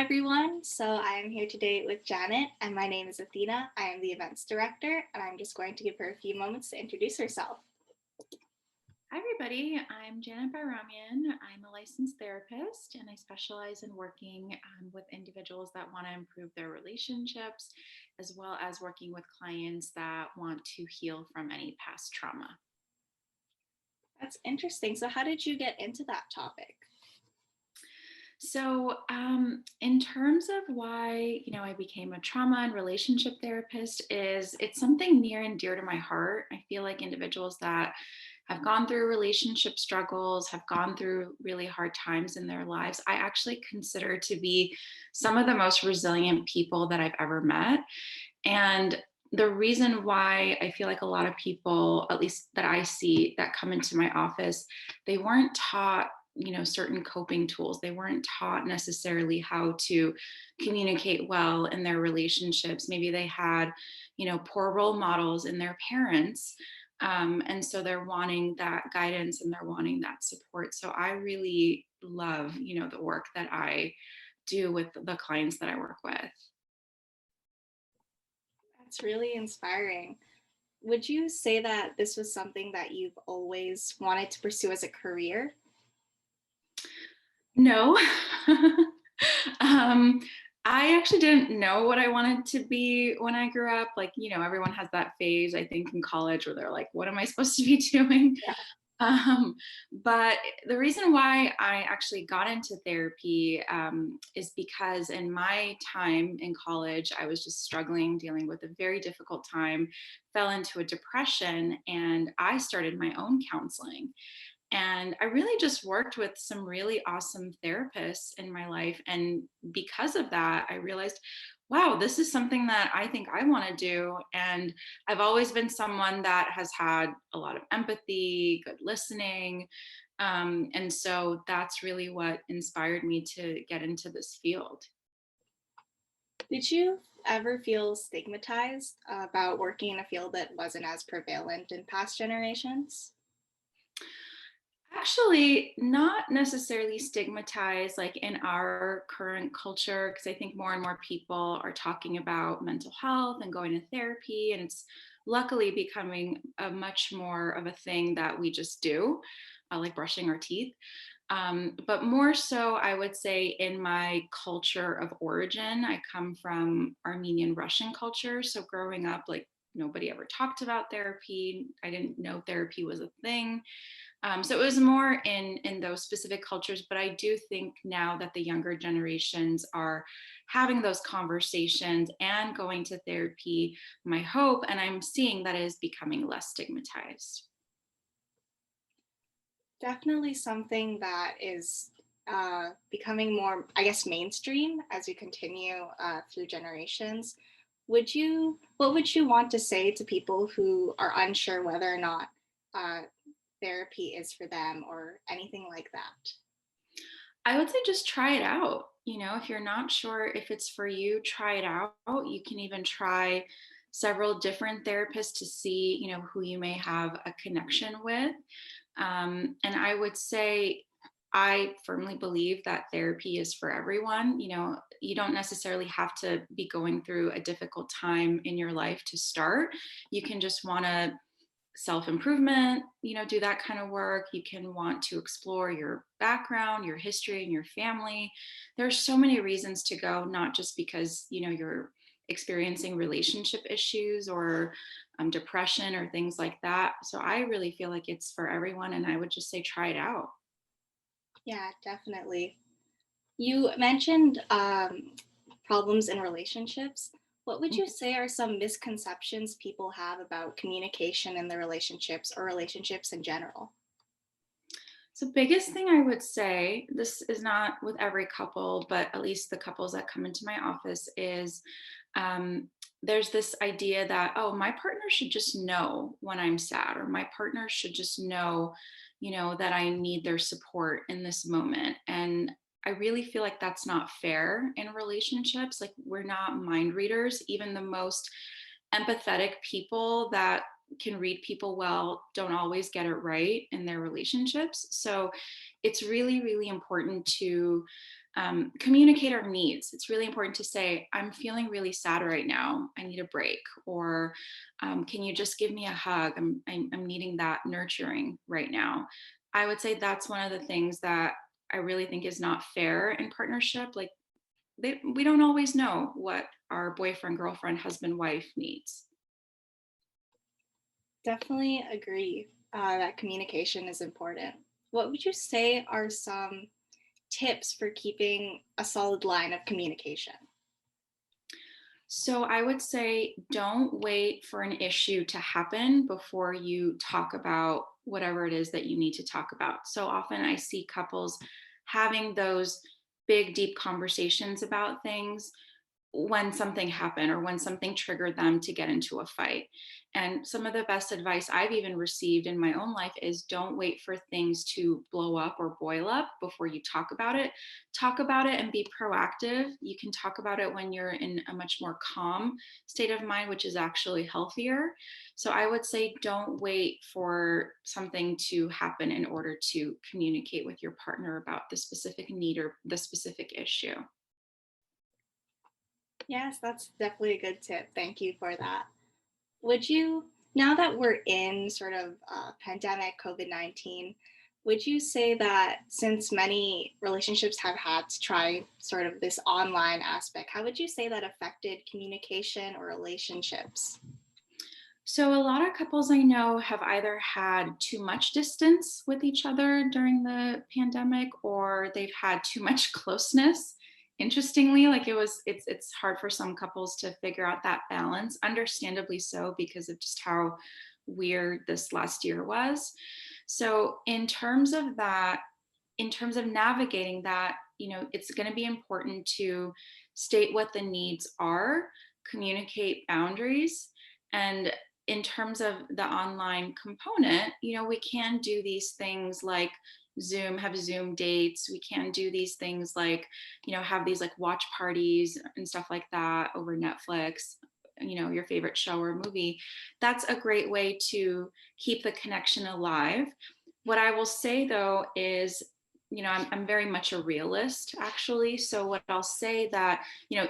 everyone. So I am here today with Janet, and my name is Athena. I am the events director, and I'm just going to give her a few moments to introduce herself. Hi, everybody. I'm Janet Bayramyan. I'm a licensed therapist, and I specialize in working with individuals that want to improve their relationships, as well as working with clients that want to heal from any past trauma. That's interesting. So how did you get into that topic? So, in terms of why I became a trauma and relationship therapist, is it's something near and dear to my heart. I feel like individuals that have gone through relationship struggles, have gone through really hard times in their lives, I actually consider to be some of the most resilient people that I've ever met. And the reason why I feel like a lot of people, at least that I see that come into my office, they weren't taught certain coping tools. They weren't taught necessarily how to communicate well in their relationships. Maybe they had poor role models in their parents, and so they're wanting that guidance and they're wanting that support. So I really love the work that I do with the clients that I work with. That's really inspiring. Would you say that this was something that you've always wanted to pursue as a career? No. um, I actually didn't know what I wanted to be when I grew up. Like, everyone has that phase, I think, in college where they're like, what am I supposed to be doing? Yeah. Um, but the reason why I actually got into therapy is because in my time in college, I was just struggling, dealing with a very difficult time, fell into a depression, and I started my own counseling. And I really just worked with some really awesome therapists in my life. And because of that, I realized, wow, this is something that I think I want to do. And I've always been someone that has had a lot of empathy, good listening. And so that's really what inspired me to get into this field. Did you ever feel stigmatized about working in a field that wasn't as prevalent in past generations? Actually, not necessarily stigmatized like in our current culture, because I think more and more people are talking about mental health and going to therapy, and it's luckily becoming a much more of a thing that we just do, like brushing our teeth. But more so, I would say in my culture of origin, I come from Armenian Russian culture. So growing up, like nobody ever talked about therapy. I didn't know therapy was a thing. So it was more in those specific cultures, but I do think now that the younger generations are having those conversations and going to therapy, my hope, and I'm seeing that is becoming less stigmatized. Definitely something that is becoming more, I guess, mainstream as we continue through generations. What would you want to say to people who are unsure whether or not uh, therapy is for them or anything like that? I would say just try it out. If you're not sure if it's for you, try it out. You can even try several different therapists to see, who you may have a connection with. And I would say, I firmly believe that therapy is for everyone. You don't necessarily have to be going through a difficult time in your life to start. You can just want to self improvement, do that kind of work. You can want to explore your background, your history, and your family. There's so many reasons to go, not just because, you're experiencing relationship issues or depression or things like that. So I really feel like it's for everyone. And I would just say, try it out. Yeah, definitely. You mentioned problems in relationships. What would you say are some misconceptions people have about communication in their relationships or relationships in general? So, biggest thing I would say, this is not with every couple, but at least the couples that come into my office, is um, there's this idea that, oh, my partner should just know when I'm sad, or my partner should just know, that I need their support in this moment. And I really feel like that's not fair in relationships. Like, we're not mind readers. Even the most empathetic people that can read people well don't always get it right in their relationships. So it's really, really important to communicate our needs. It's really important to say, I'm feeling really sad right now. I need a break. Or can you just give me a hug? I'm needing that nurturing right now. I would say that's one of the things that I really think is not fair in partnership. Like we don't always know what our boyfriend, girlfriend, husband, wife needs. Definitely agree that communication is important. What would you say are some tips for keeping a solid line of communication? So I would say don't wait for an issue to happen before you talk about whatever it is that you need to talk about. So often I see couples having those big, deep conversations about things when something happened or when something triggered them to get into a fight. And some of the best advice I've even received in my own life is don't wait for things to blow up or boil up before you talk about it. Talk about it and be proactive. You can talk about it when you're in a much more calm state of mind, which is actually healthier. So I would say don't wait for something to happen in order to communicate with your partner about the specific need or the specific issue. Yes, that's definitely a good tip. Thank you for that. Would you, now that we're in sort of pandemic COVID-19, would you say that since many relationships have had to try sort of this online aspect, how would you say that affected communication or relationships? So, a lot of couples I know have either had too much distance with each other during the pandemic or they've had too much closeness. Interestingly, like it's hard for some couples to figure out that balance, understandably so, because of just how weird this last year was. So, in terms of navigating that, it's going to be important to state what the needs are, communicate boundaries, and in terms of the online component, we can do these things like have Zoom dates. We can do these things like, have these like watch parties and stuff like that over Netflix, your favorite show or movie. That's a great way to keep the connection alive. What I will say though is, I'm very much a realist actually. So what I'll say that,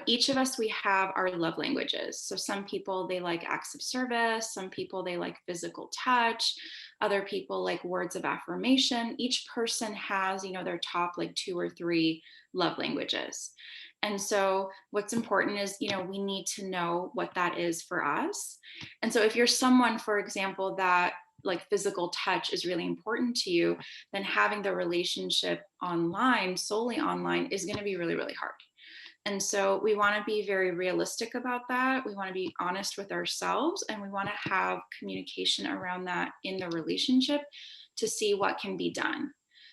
each of us, we have our love languages. So some people, they like acts of service. Some people, they like physical touch. Other people like words of affirmation. Each person has, their top like 2 or 3 love languages. And so what's important is, we need to know what that is for us. And so if you're someone, for example, that like physical touch is really important to you, then having the relationship online, solely online, is going to be really, really hard. And so we want to be very realistic about that. We want to be honest with ourselves and we want to have communication around that in the relationship to see what can be done.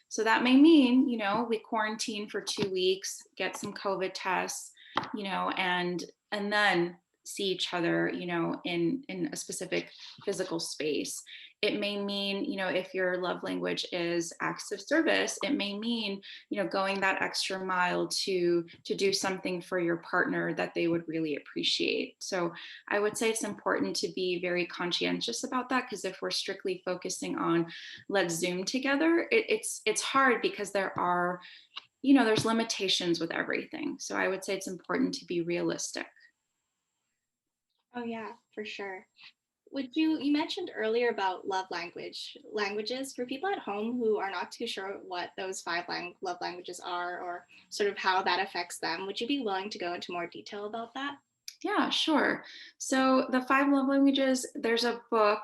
So that may mean, we quarantine for 2 weeks, get some COVID tests, and then see each other, in a specific physical space. It may mean, if your love language is acts of service, it may mean, going that extra mile to do something for your partner that they would really appreciate. So I would say it's important to be very conscientious about that, because if we're strictly focusing on let's Zoom together, it's hard because there's limitations with everything. So I would say it's important to be realistic. Oh yeah, for sure. You mentioned earlier about languages for people at home who are not too sure what those love languages are or sort of how that affects them. Would you be willing to go into more detail about that? Yeah, sure. So the 5 love languages, there's a book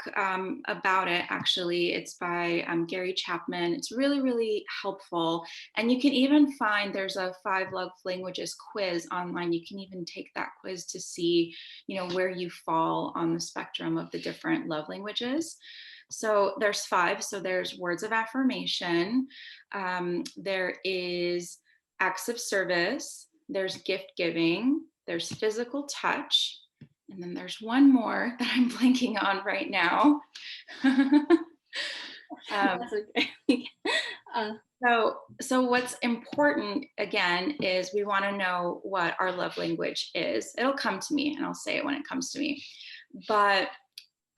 about it, actually. It's by Gary Chapman. It's really, really helpful. And you can even find there's a 5 love languages quiz online. You can even take that quiz to see, where you fall on the spectrum of the different love languages. So there's 5. So there's words of affirmation. There is acts of service. There's gift giving. There's physical touch, and then there's one more that I'm blanking on right now. um, That's okay. uh, so what's important again is we want to know what our love language is. It'll come to me, and I'll say it when it comes to me. But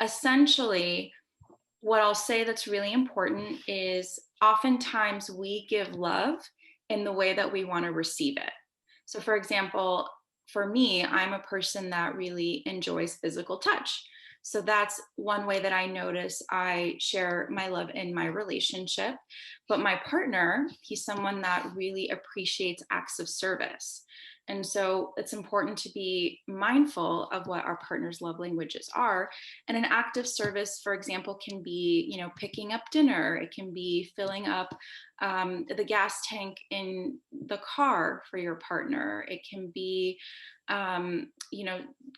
essentially, what I'll say that's really important is oftentimes we give love in the way that we want to receive it. So, for example, for me, I'm a person that really enjoys physical touch. So that's one way that I notice I share my love in my relationship. But my partner, he's someone that really appreciates acts of service. And so it's important to be mindful of what our partner's love languages are. And an act of service, for example, can be, picking up dinner. It can be filling up the gas tank in the car for your partner. It can be,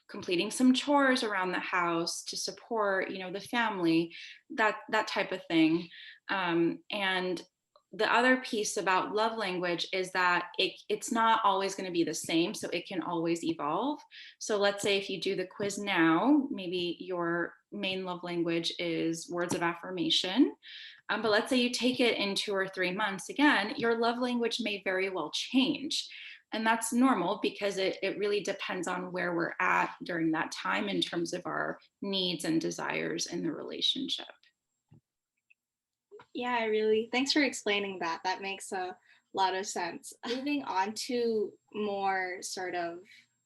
completing some chores around the house to support, the family, that type of thing. And the other piece about love language is that it's not always going to be the same, so it can always evolve. So let's say if you do the quiz now, maybe your main love language is words of affirmation. But let's say you take it in 2 or 3 months, again, your love language may very well change. And that's normal because it really depends on where we're at during that time in terms of our needs and desires in the relationship. Yeah, thanks for explaining that. That makes a lot of sense. Moving on to more sort of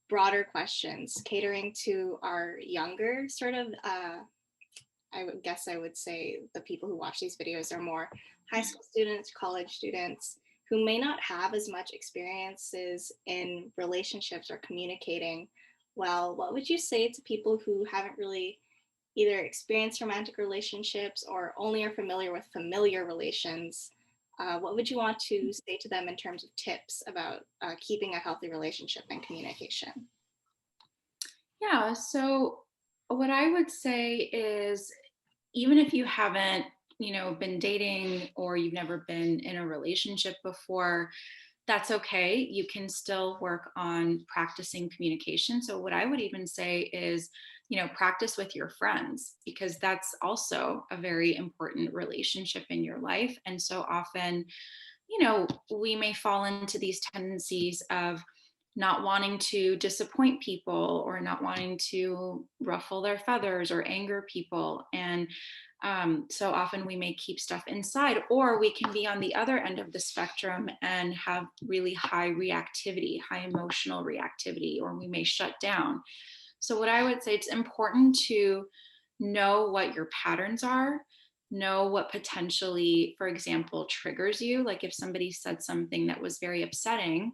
broader questions, catering to our younger sort of, I would guess I would say the people who watch these videos are more high school students, college students who may not have as much experiences in relationships or communicating well. What would you say to people who haven't really either experienced romantic relationships or only are familiar with familiar relations? What would you want to say to them in terms of tips about keeping a healthy relationship and communication? Yeah, so what I would say is even if you haven't, been dating or you've never been in a relationship before, that's okay. You can still work on practicing communication. So what I would even say is, practice with your friends because that's also a very important relationship in your life. And so often, we may fall into these tendencies of not wanting to disappoint people or not wanting to ruffle their feathers or anger people. And so often we may keep stuff inside, or we can be on the other end of the spectrum and have really high reactivity, high emotional reactivity, or we may shut down. So, what I would say, it's important to know what your patterns are, know what potentially, for example, triggers you. Like if somebody said something that was very upsetting,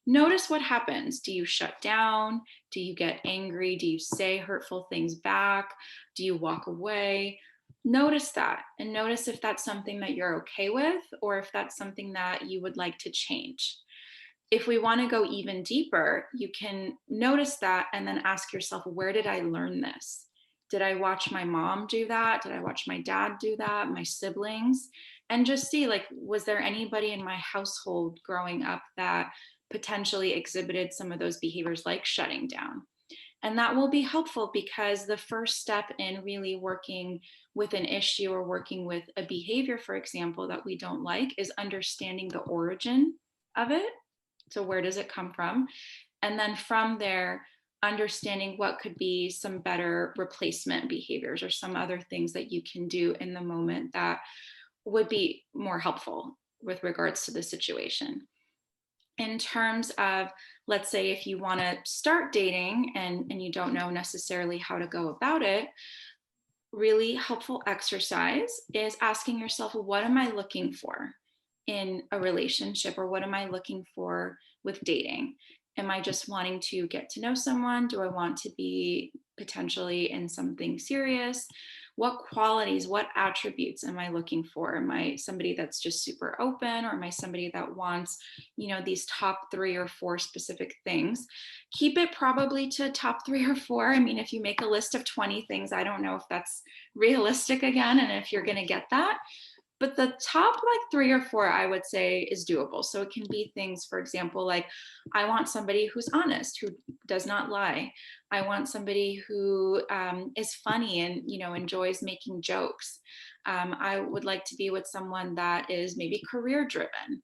notice what happens. Do you shut down? Do you get angry? Do you say hurtful things back? Do you walk away? Notice that and notice if that's something that you're okay with or if that's something that you would like to change. If we want to go even deeper, you can notice that and then ask yourself, where did I learn this? Did I watch my mom do that? Did I watch my dad do that? My siblings? And just see, like, was there anybody in my household growing up that potentially exhibited some of those behaviors like shutting down? And that will be helpful because the first step in really working with an issue or working with a behavior, for example, that we don't like is understanding the origin of it. So, where does it come from? And then from there, understanding what could be some better replacement behaviors or some other things that you can do in the moment that would be more helpful with regards to the situation. In terms of, let's say, if you want to start dating and you don't know necessarily how to go about it, really helpful exercise is asking yourself, what am I looking for in a relationship or what am I looking for with dating? Am I just wanting to get to know someone? Do I want to be potentially in something serious? What qualities, what attributes am I looking for? Am I somebody that's just super open or am I somebody that wants, these top 3 or 4 specific things? Keep it probably to top 3 or 4. I mean, if you make a list of 20 things, I don't know if that's realistic again and if you're going to get that. But the top like 3 or 4, I would say, is doable. So it can be things, for example, like I want somebody who's honest, who does not lie. I want somebody who is funny and enjoys making jokes. I would like to be with someone that is maybe career driven.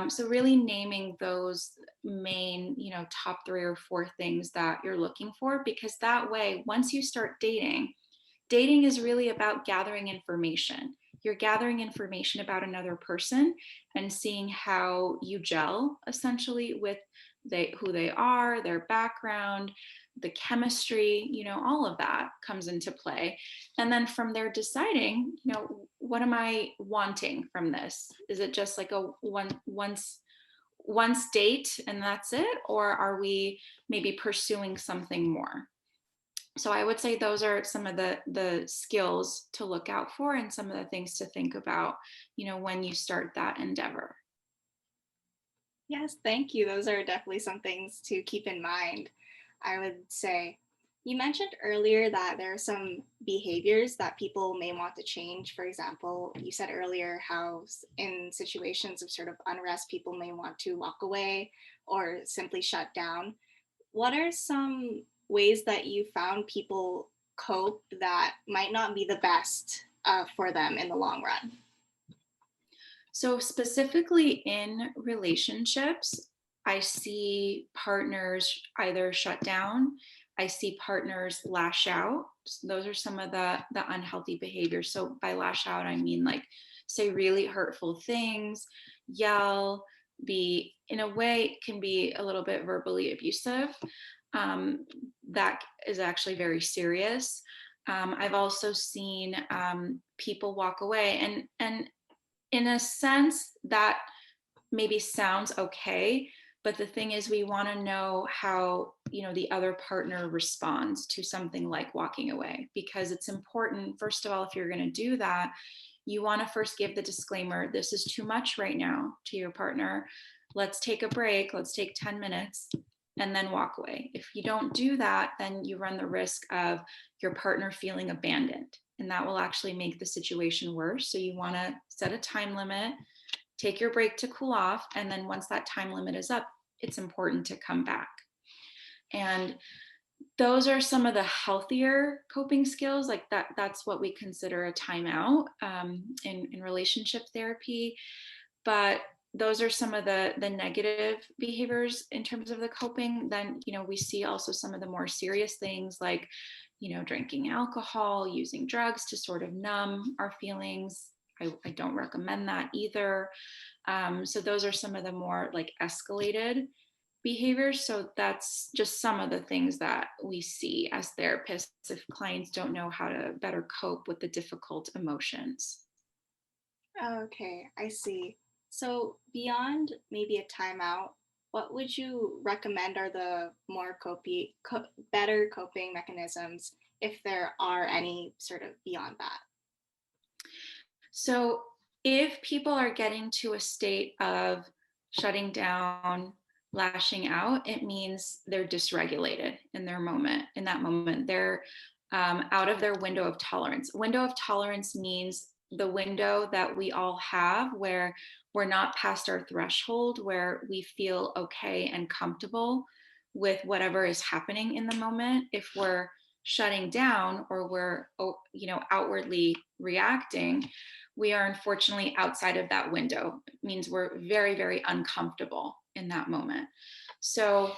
So really naming those main, top 3 or 4 things that you're looking for, because that way, once you start dating, dating is really about gathering information. you're gathering information about another person and seeing how you gel essentially with who they are, their background, the chemistry, all of that comes into play. And then from there deciding, what am I wanting from this? Is it just like a once date and that's it? Or are we maybe pursuing something more? So I would say those are some of the skills to look out for and some of the things to think about, when you start that endeavor. Yes, thank you. Those are definitely some things to keep in mind. I would say you mentioned earlier that there are some behaviors that people may want to change. For example, you said earlier how in situations of sort of unrest, people may want to walk away or simply shut down. What are some ways that you found people cope that might not be the best for them in the long run? So, specifically in relationships, I see partners either shut down, I see partners lash out. Those are some of the unhealthy behaviors. So, by lash out, I mean like say really hurtful things, yell, be in a way can be a little bit verbally abusive. Um, that is actually very serious. I've also seen people walk away, and in a sense that maybe sounds okay, but the thing is we want to know how the other partner responds to something like walking away, because it's important, first of all, if you're going to do that, you want to first give the disclaimer, this is too much right now, to your partner. Let's take a break, let's take 10 minutes and then walk away. If you don't do that, then you run the risk of your partner feeling abandoned, and that will actually make the situation worse. So you want to set a time limit, take your break to cool off, and then once that time limit is up, it's important to come back. And those are some of the healthier coping skills, like that's what we consider a timeout in relationship therapy. But those are some of the negative behaviors in terms of the coping. Then we see also some of the more serious things like drinking alcohol, using drugs to sort of numb our feelings. I don't recommend that either. So those are some of the more like escalated behaviors. So that's just some of the things that we see as therapists if clients don't know how to better cope with the difficult emotions. Okay, I see. So beyond maybe a timeout, what would you recommend are the more better coping mechanisms, if there are any sort of beyond that? So if people are getting to a state of shutting down, lashing out, it means they're dysregulated in their moment. In that moment, they're out of their window of tolerance. Window of tolerance means the window that we all have where we're not past our threshold, where we feel okay and comfortable with whatever is happening in the moment. If we're shutting down or we're outwardly reacting, we are unfortunately outside of that window. It means we're very, very uncomfortable in that moment. So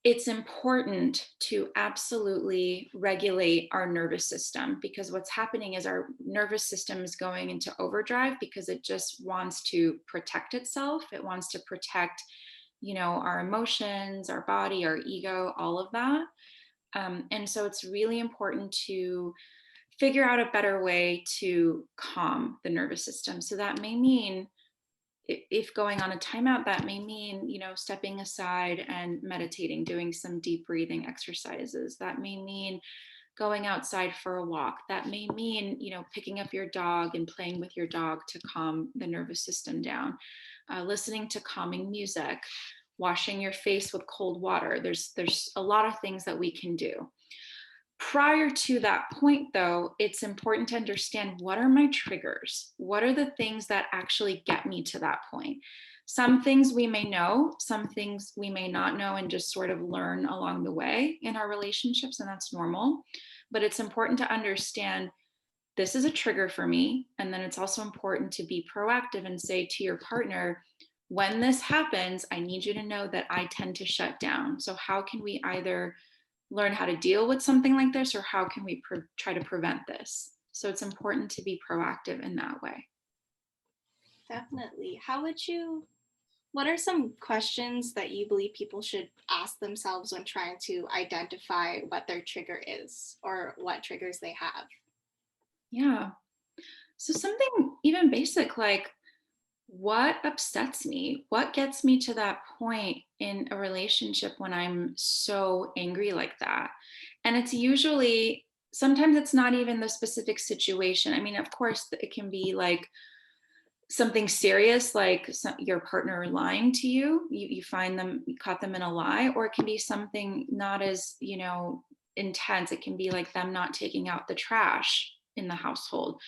it's important to absolutely regulate our nervous system, because what's happening is our nervous system is going into overdrive because it just wants to protect itself. It wants to protect, our emotions, our body, our ego, all of that. And so it's really important to figure out a better way to calm the nervous system. So that may mean, if going on a timeout, that may mean stepping aside and meditating, doing some deep breathing exercises. That may mean going outside for a walk. That may mean picking up your dog and playing with your dog to calm the nervous system down. Listening to calming music, washing your face with cold water. There's a lot of things that we can do. Prior to that point, though, it's important to understand, what are my triggers? What are the things that actually get me to that point? Some things we may know, some things we may not know, and just sort of learn along the way in our relationships, and that's normal. But it's important to understand, this is a trigger for me. And then it's also important to be proactive and say to your partner, when this happens, I need you to know that I tend to shut down. So how can we either learn how to deal with something like this, or how can we try to prevent this? So it's important to be proactive in that way. Definitely. What are some questions that you believe people should ask themselves when trying to identify what their trigger is or what triggers they have? Yeah. So something even basic like, what upsets me? What gets me to that point in a relationship when I'm so angry like that? And it's usually, sometimes it's not even the specific situation. I mean, of course, it can be like something serious, like your partner lying to you. You find them, you caught them in a lie, or it can be something not as, intense. It can be like them not taking out the trash in the household.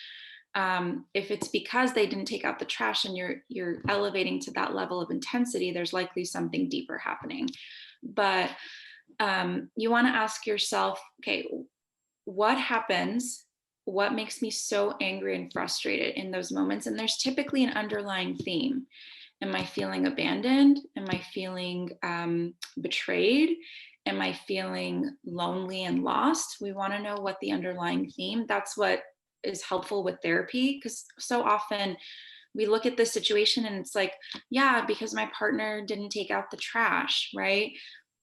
If it's because they didn't take out the trash and you're elevating to that level of intensity, there's likely something deeper happening. But you want to ask yourself, okay, what happens? What makes me so angry and frustrated in those moments? And there's typically an underlying theme. Am I feeling abandoned? Am I feeling betrayed? Am I feeling lonely and lost? We want to know what the underlying theme. That's what is helpful with therapy, because so often we look at the situation and it's like, yeah, because my partner didn't take out the trash, right?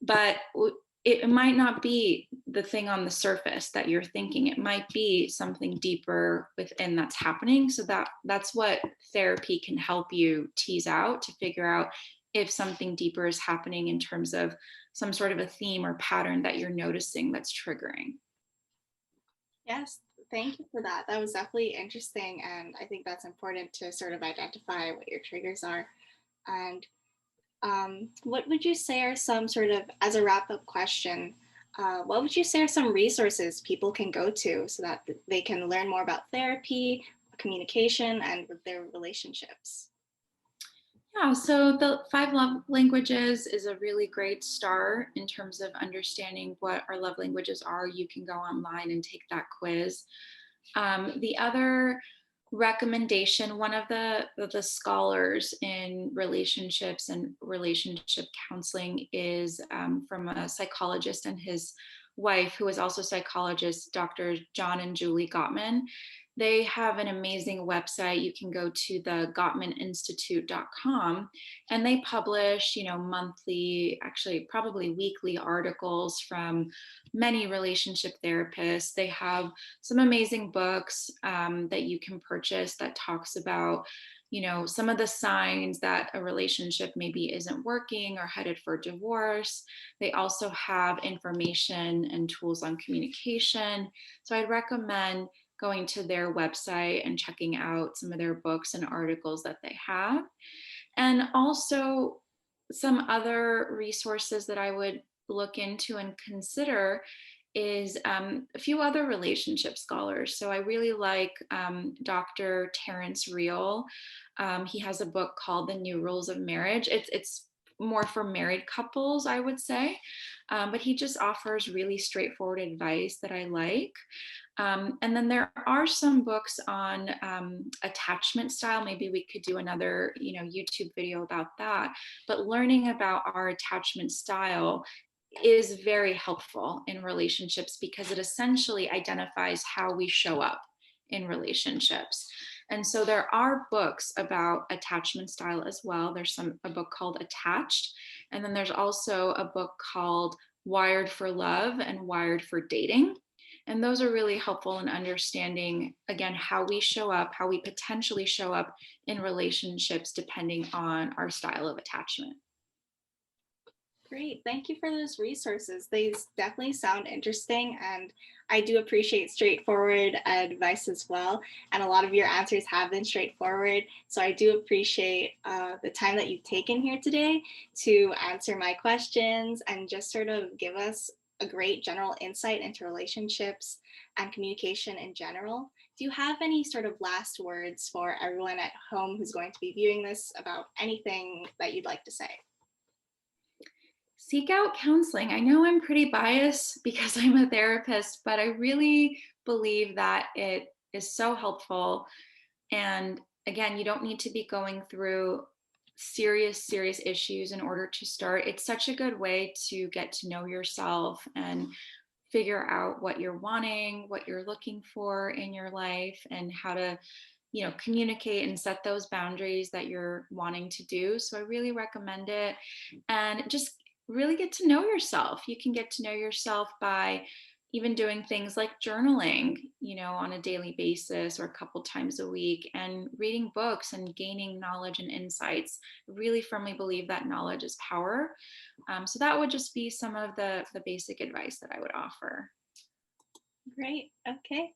But it might not be the thing on the surface that you're thinking. It might be something deeper within that's happening. So that's what therapy can help you tease out, to figure out if something deeper is happening in terms of some sort of a theme or pattern that you're noticing that's triggering. Yes, thank you for that. That was definitely interesting. And I think that's important to sort of identify what your triggers are. And what would you say are some sort of, as a wrap up question, what would you say are some resources people can go to so that they can learn more about therapy, communication, and with their relationships? Yeah, so the five love languages is a really great start in terms of understanding what our love languages are. You can go online and take that quiz. The other recommendation, one of the scholars in relationships and relationship counseling is from a psychologist and his wife, who is also psychologist, Dr. John and Julie Gottman. They have an amazing website. You can go to the gottmaninstitute.com, and they publish, monthly, actually probably weekly articles from many relationship therapists. They have some amazing books that you can purchase that talks about, some of the signs that a relationship maybe isn't working or headed for divorce. They also have information and tools on communication. So I'd recommend going to their website and checking out some of their books and articles that they have. And also some other resources that I would look into and consider is a few other relationship scholars. So I really like Dr. Terrence Real. He has a book called The New Rules of Marriage. It's more for married couples, I would say. But he just offers really straightforward advice that I like. And then there are some books on attachment style. Maybe we could do another, YouTube video about that. But learning about our attachment style is very helpful in relationships, because it essentially identifies how we show up in relationships. And so there are books about attachment style as well. There's a book called Attached, and then there's also a book called Wired for Love and Wired for Dating. And those are really helpful in understanding, again, how we show up, how we potentially show up in relationships depending on our style of attachment. Great. Thank you for those resources. They definitely sound interesting, and I do appreciate straightforward advice as well. And a lot of your answers have been straightforward. So I do appreciate the time that you've taken here today to answer my questions and just sort of give us a great general insight into relationships and communication in general. Do you have any sort of last words for everyone at home who's going to be viewing this about anything that you'd like to say? Seek out counseling. I know I'm pretty biased because I'm a therapist, but I really believe that it is so helpful. And again, you don't need to be going through serious issues in order to start. It's such a good way to get to know yourself and figure out what you're wanting, what you're looking for in your life, and how to, communicate and set those boundaries that you're wanting to do. So I really recommend it. And just really get to know yourself. You can get to know yourself by even doing things like journaling, on a daily basis or a couple times a week, and reading books and gaining knowledge and insights. I really firmly believe that knowledge is power. So that would just be some of the basic advice that I would offer. Great. Okay.